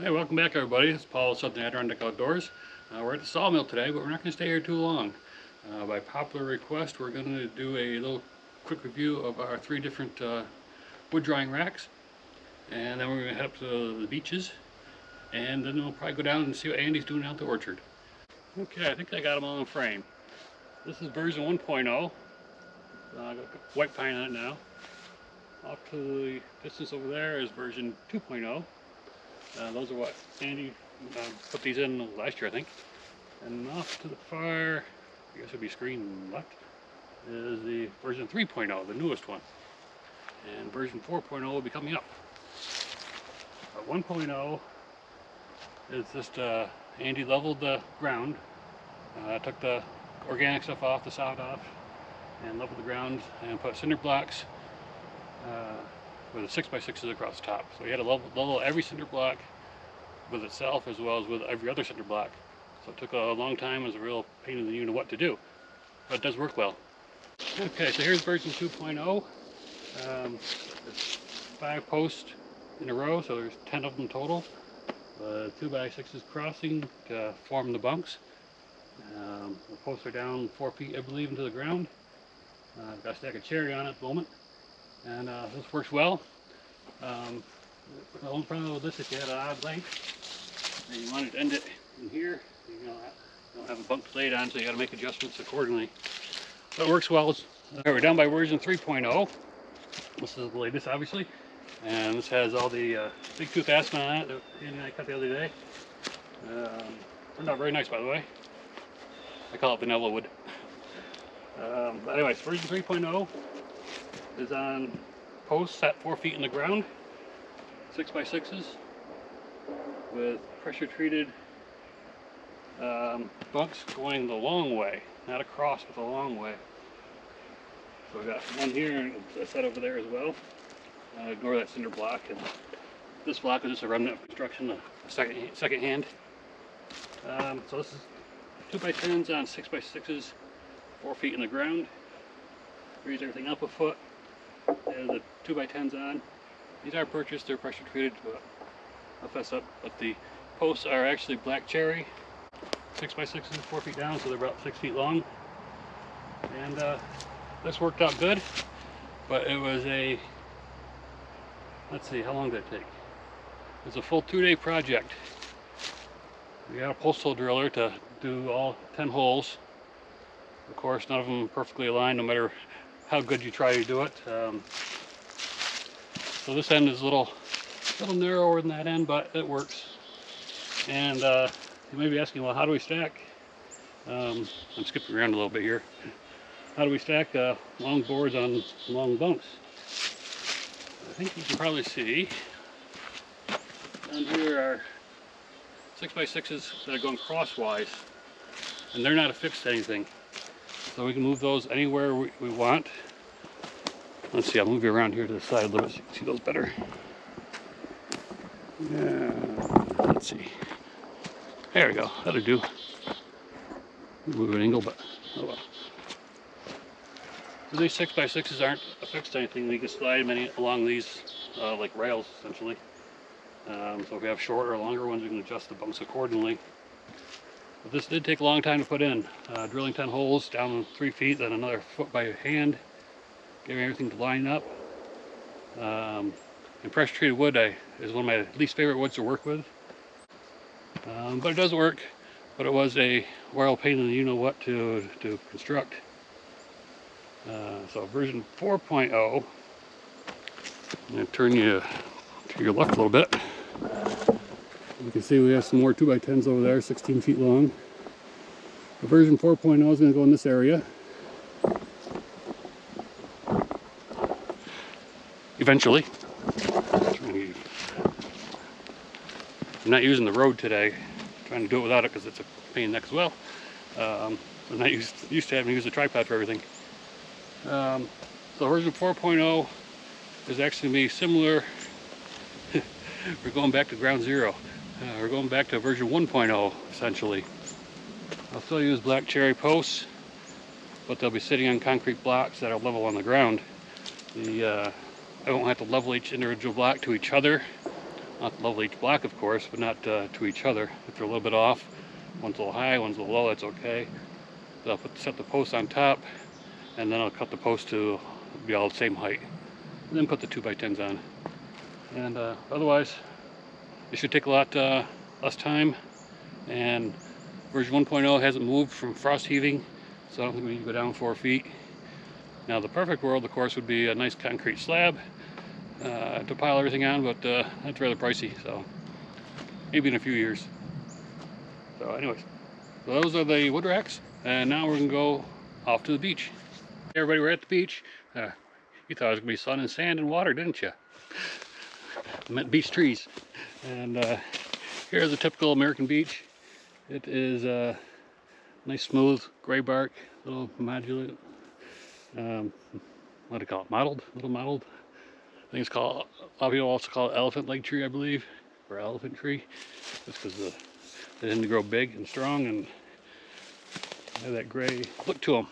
Hey, welcome back everybody. It's Paul with Southern Adirondack Outdoors. We're at the sawmill today, but we're not going to stay here too long. By popular request, we're going to do a little quick review of our three different wood drying racks. And then we're going to head up to the beaches. And then we'll probably go down and see what Andy's doing out in the orchard. Okay, I think I got them all in frame. This is version 1.0. I got white pine on it now. Off to the distance over there is version 2.0. Those are what Andy put these in last year, I think. And off to the far, I guess it would be screen left, is the version 3.0, the newest one. And version 4.0 will be coming up. 1.0 is just Andy leveled the ground, took the organic stuff off, the sod off, and leveled the ground and put cinder blocks with 6x6s across the top. So he had to level every cinder block with itself as well as with every other cinder block. So it took a long time. It was a real pain in the you know what to do, but it does work well. Okay, so here's version 2.0. It's 5 posts in a row, so there's 10 of them total. 2x6s crossing to form the bunks. The posts are down 4 feet, I believe, into the ground. I've got a stack of cherry on it at the moment. And this works well. The only problem with this, if you had an odd length and you wanted to end it in here, you don't have a bunk blade on, so you got to make adjustments accordingly. But it works well. Okay, we're down by version 3.0. This is the latest, obviously, and this has all the big tooth aspen on it that Andy and I cut the other day. Turned out very nice, by the way. I call it vanilla wood. But anyways, version 3.0. is on posts at 4 feet in the ground, 6x6s with pressure treated bunks going the long way, not across but the long way. So we got one here and a set over there as well. Ignore that cinder block, and this block is just a remnant of construction, a second hand. So this is 2x10s on 6x6s, 4 feet in the ground. Raise everything up a foot. And the 2x10s on. These are purchased, they're pressure treated, but I'll fess up. But the posts are actually black cherry, 6x6s, 4 feet down, so they're about 6 feet long. And this worked out good, but it was a, let's see, how long did it take? It was a full 2-day project. We got a post hole driller to do all 10 holes. Of course, none of them perfectly aligned, no matter how good you try to do it. So this end is a little narrower than that end, but it works. And you may be asking, well, how do we stack? I'm skipping around a little bit here. How do we stack long boards on long bunks? I think you can probably see down here are 6x6s that are going crosswise, and they're not affixed to anything. So we can move those anywhere we want. Let's see, I'll move you around here to the side a little bit so you can see those better. Let's see. There we go, that'll do. Move an angle, but oh well. So these 6x6s aren't affixed to anything. We can slide them along these like rails, essentially. So if we have shorter or longer ones, we can adjust the bunks accordingly. But this did take a long time to put in. Drilling 10 holes down 3 feet, then another foot by hand, getting everything to line up. And pressure treated wood is one of my least favorite woods to work with. But it does work, but it was a royal pain in the you know what to construct. So version 4.0, I'm going to turn you to your left a little bit. You can see we have some more 2x10s over there, 16 feet long. The version 4.0 is going to go in this area. Eventually. I'm not using the road today. I'm trying to do it without it because it's a pain in the neck as well. I'm not used to having to use a tripod for everything. So version 4.0 is actually going to be similar. We're going back to ground zero. We're going back to version 1.0 essentially. I'll still use black cherry posts, but they'll be sitting on concrete blocks that are level on the ground. I won't have to level each individual block to each other Not level each block, of course, but not to each other. If they're a little bit off, one's a little high, one's a little low, that's okay. So I'll set the post on top, and then I'll cut the post to be all the same height. And then put the 2x10s on. And otherwise, it should take a lot less time. And version 1.0 hasn't moved from frost heaving, so I don't think we need to go down 4 feet. Now the perfect world, of course, would be a nice concrete slab to pile everything on, but that's rather pricey, so maybe in a few years. So anyways, so those are the wood racks, and now we're gonna go off to the beach. Hey everybody, we're at the beach. You thought it was gonna be sun and sand and water, didn't you? I meant beach trees. And here's a typical American beach. It is nice, smooth, gray bark, little modulate. What do you call it? Mottled, little mottled. I think it's called. A lot of people also call it elephant leg tree, I believe, or elephant tree, just because they tend to grow big and strong and have that gray look to them.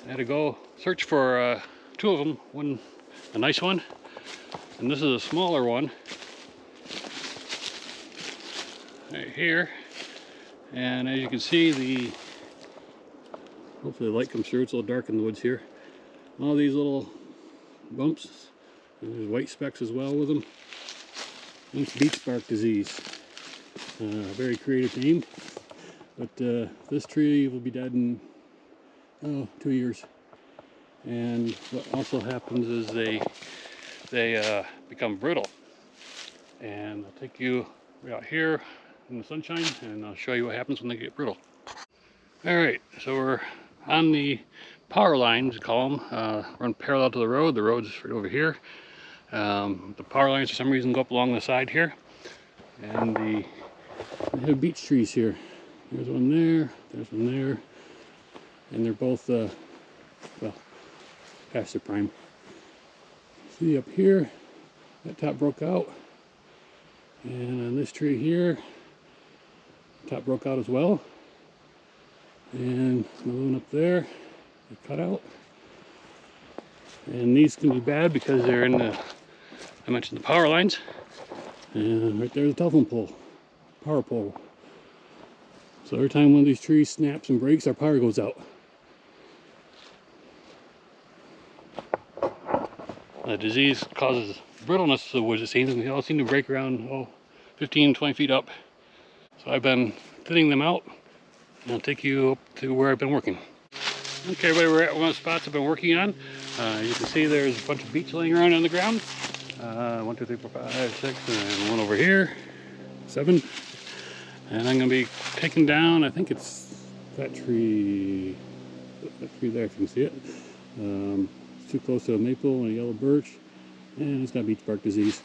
I had to go search for 2 of them. One, a nice one, and this is a smaller one right here. And as you can see, hopefully the light comes through. It's a little dark in the woods here. All these little bumps, and there's white specks as well with them. That's beech bark disease. Very creative name, but this tree will be dead in 2 years. And what also happens is they become brittle. And I'll take you right out here in the sunshine, and I'll show you what happens when they get brittle. All right, so we're on the power lines, we call them, run parallel to the road. The road's right over here. The power lines, for some reason, go up along the side here, and they have beech trees here. There's one there, there's one there, and they're both, well, past their prime. See up here, that top broke out, and on this tree here, top broke out as well, and another one up there, they cut out. And these can be bad because they're in the, I mentioned the power lines, and right there's the telephone pole, power pole. So every time one of these trees snaps and breaks, our power goes out. The disease causes brittleness to the woods, it seems, and they all seem to break around 15, 20 feet up. So I've been thinning them out, and I'll take you up to where I've been working. Okay, everybody, we're at one of the spots I've been working on. You can see there's a bunch of beech laying around on the ground. 1, 2, 3, 4, 5, 6, and one over here, 7. And I'm going to be taking down, I think it's that tree there, if you can see it. It's too close to a maple and a yellow birch, and it's got beech bark disease.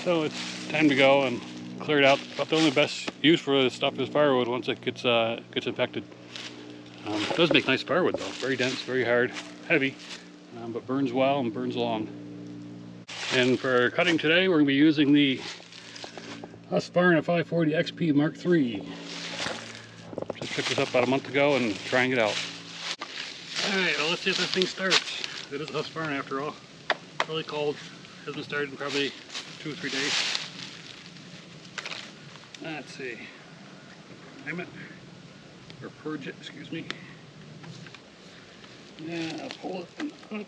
So it's time to go and clear it out. About the only best use for this stuff is firewood once it gets infected. It does make nice firewood though, very dense, very hard, heavy, but burns well and burns long. And for cutting today, we're going to be using the Husqvarna 540XP Mark III. Just picked this up about a month ago and trying it out. Alright, well, let's see if this thing starts. It is a Husqvarna after all. Really cold. Hasn't started in probably 2 or 3 days. Let's see. Prime it. Or purge it, excuse me. Yeah, I'll pull it up.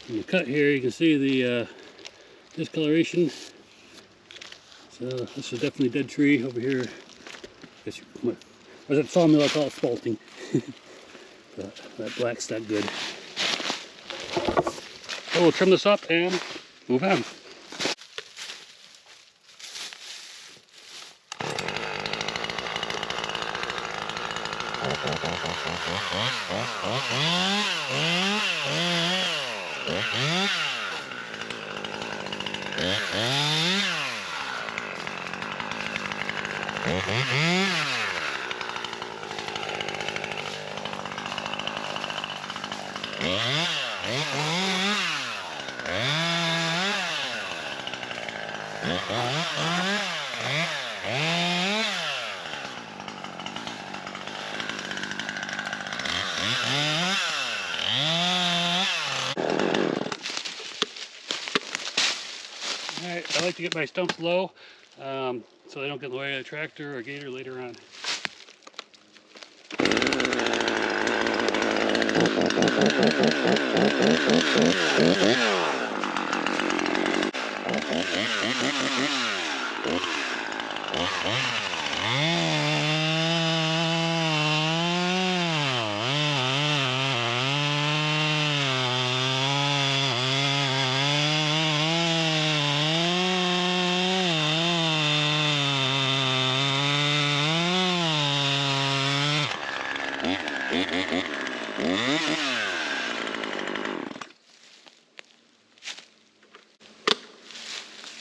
In the cut here, you can see the discoloration. So this is definitely a dead tree over here. I guess or that sawmill, I call it spalting. That black's not good. So we'll trim this up and move on. Alright, I like to get my stumps low so they don't get in the way of the tractor or gator later on.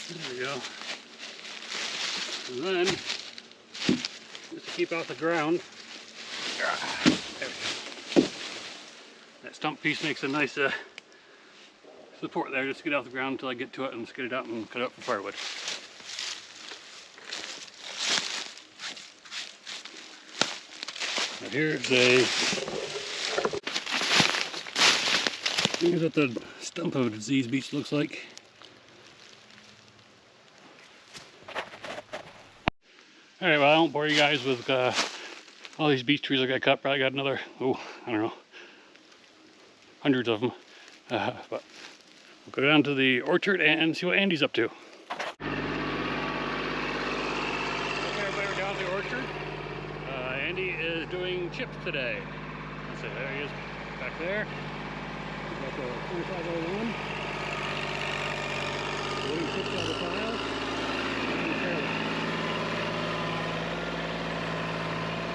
There we go. And then, just to keep off the ground, there we go. That stump piece makes a nice support there, just to get off the ground until I get to it and just get it out and cut it up for firewood. Now here's what the stump of a diseased beech looks like. Alright, well, I won't bore you guys with all these beech trees I got cut. Probably got another, I don't know, hundreds of them. But we'll go down to the orchard and see what Andy's up to. Okay, everybody, we're down at the orchard. Andy is doing chips today. Let's see, there he is back there. He's got the 2501. Loading chips out of the pile. And the trailer.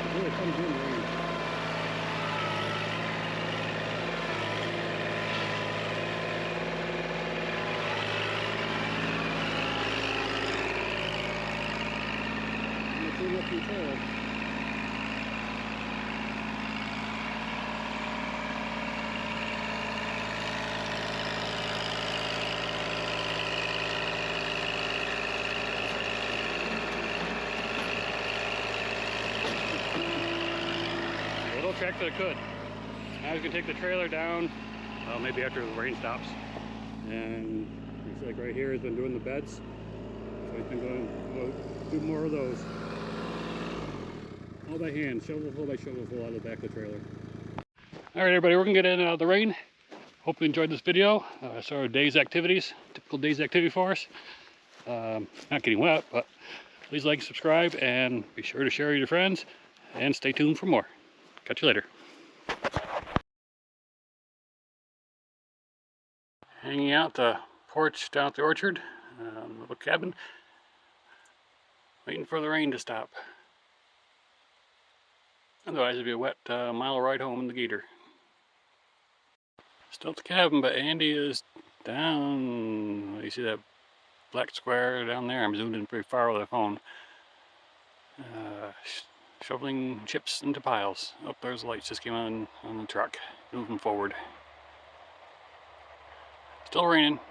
It really comes in range. Clean up your trail. Little tractor that could. Now we can take the trailer down, well, maybe after the rain stops. And it's like right here, he's been doing the beds. So he's been going to do more of those. All by hand, shovelful by shovelful out of the back of the trailer. Alright everybody, we're going to get in and out of the rain. Hope you enjoyed this video. So our day's activities, typical day's activity for us. Not getting wet, but please like, subscribe, and be sure to share with your friends. And stay tuned for more. Catch you later. Hanging out the porch down at the orchard, little cabin. Waiting for the rain to stop. Otherwise it'd be a wet mile ride home in the gator. Still at the cabin, but Andy is down. You see that black square down there? I'm zoomed in pretty far with the phone. Shoveling chips into piles. Oh, there's lights just came on the truck. Moving forward. Still raining.